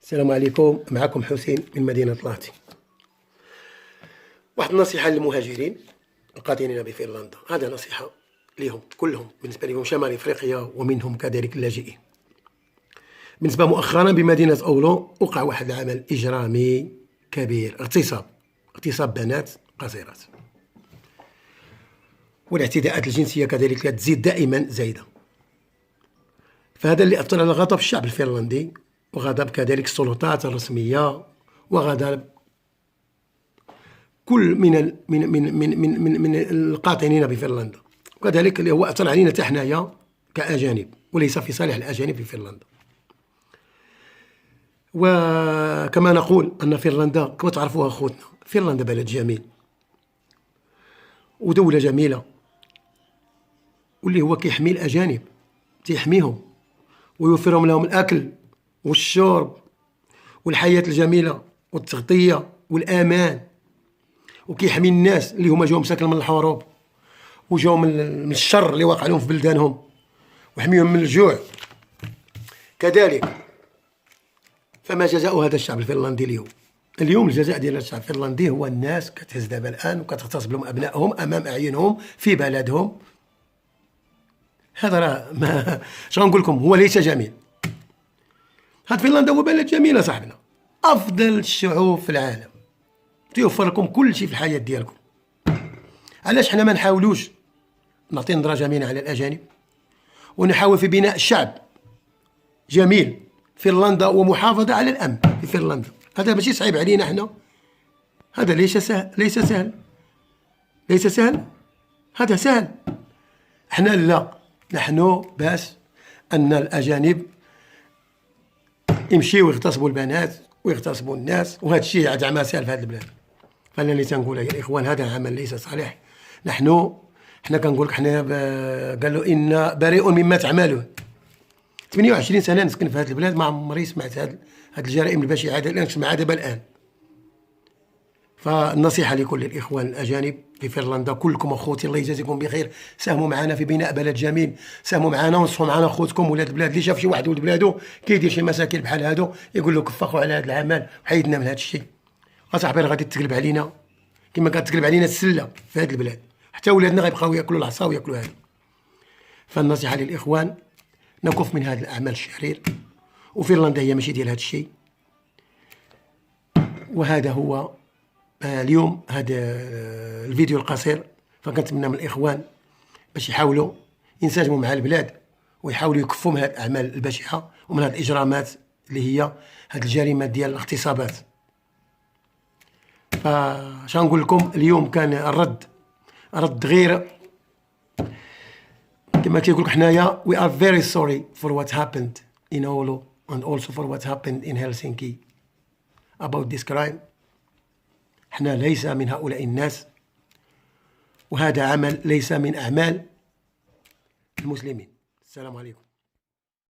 السلام عليكم، معكم حسين من مدينة لاهتي. واحد النصيحة للمهاجرين القاطنين بفنلندا، هذا نصيحة لهم كلهم، بالنسبة لهم شمال افريقيا ومنهم كذلك اللاجئين. بالنسبة مؤخرا بمدينة أولو وقع واحد العمل إجرامي كبير، اغتصاب بنات قصيرات، والاعتداءات الجنسية كذلك تزيد دائما زايدة. فهذا اللي أثر على غضب الشعب الفنلندي وغضب كذلك السلطات الرسمية وغضب كل من القاطنين بفنلندا، وكذلك اللي هو أثر علينا حتى حنايا كأجانب، وليس في صالح الأجانب في فنلندا. وكما نقول أن فنلندا كما تعرفوها خوتنا، فنلندا بلد جميل ودولة جميلة، واللي هو كيحمي الأجانب، تيحميهم ويوفرهم لهم الأكل والشرب والحياة الجميلة والتغطية والأمان، وكيحمي الناس اللي هما جاو مساكن من الحروب وجاو من الشر اللي واقع لهم في بلدانهم، ويحميهم من الجوع كذلك. فما جزاء هذا الشعب الفنلندي اليوم الجزاء ديال الشعب الفنلندي هو الناس كتهز دابا الآن وكتغتصب لهم أبنائهم أمام أعينهم في بلدهم. هذا راه ما شغنقول لكم، هو ليس جميل. هاد فنلندا هو بلد جميل صاحبنا، أفضل الشعوب في العالم، تيوفر لكم كل شيء في الحياة ديالكم. علاش حنا ما نحاولوش نعطي نظرة جميلة على الأجانب ونحاول في بناء شعب جميل فنلندا ومحافظة على الأمن في فنلندا؟ هذا ماشي صعيب علينا حنا، هذا ليس سهل، هذا سهل. حنا لا، نحن باش أن الأجانب يمشيو يغتصبوا البنات ويغتصبوا الناس، وهذا الشيء عاد عمل سهل في هذه البلاد. فأنا اللي تنقول يا الإخوان، هذا عمل ليس صالح. حنا كنقول لك، حنا قالوا إن بريء مما تعملون. 28 سنة نسكن في هذه البلاد، ما عمري سمعت هذه الجرائم البشعة اللي نسمعها دابا الآن. فالنصيحة لكل الإخوان الأجانب في فنلندا، كلكم أخوتي الله يجازيكم بخير، ساهموا معنا في بناء بلد جميل، ساهموا معنا ونصحوا معنا أخوتكم ولاد البلاد. اللي شاف شي واحد ولد بلادو كيدير شي مساكن بحال هادو يقول له كفخوا على هذا العمل وحيدنا من هذا الشيء. أصاحبي راه غادي تقلب علينا كما كتقلب علينا السلة في هذه البلاد، حتى ولادنا غيبقاو ياكلوا العصا وياكلوا هذا. فالنصيحة للإخوان، نكف من هذا الأعمال الشرير، وفنلندا هي ماشي ديال هذا الشيء. وهذا هو اليوم هذا الفيديو القصير. فكنتمنى من الإخوان باش يحاولوا ينسجموا مع البلاد ويحاولوا يكفوا من هذه الأعمال البشعة ومن هذه الإجرامات اللي هي هذه الجريمة ديال الاغتصابات. فاش نقول لكم، اليوم كان الرد غير كما كيقول لك حنايا we are very sorry for what happened in Oulu and also for what happened in Helsinki about this crime. حنا ليس من هؤلاء الناس، وهذا عمل ليس من أعمال المسلمين. السلام عليكم.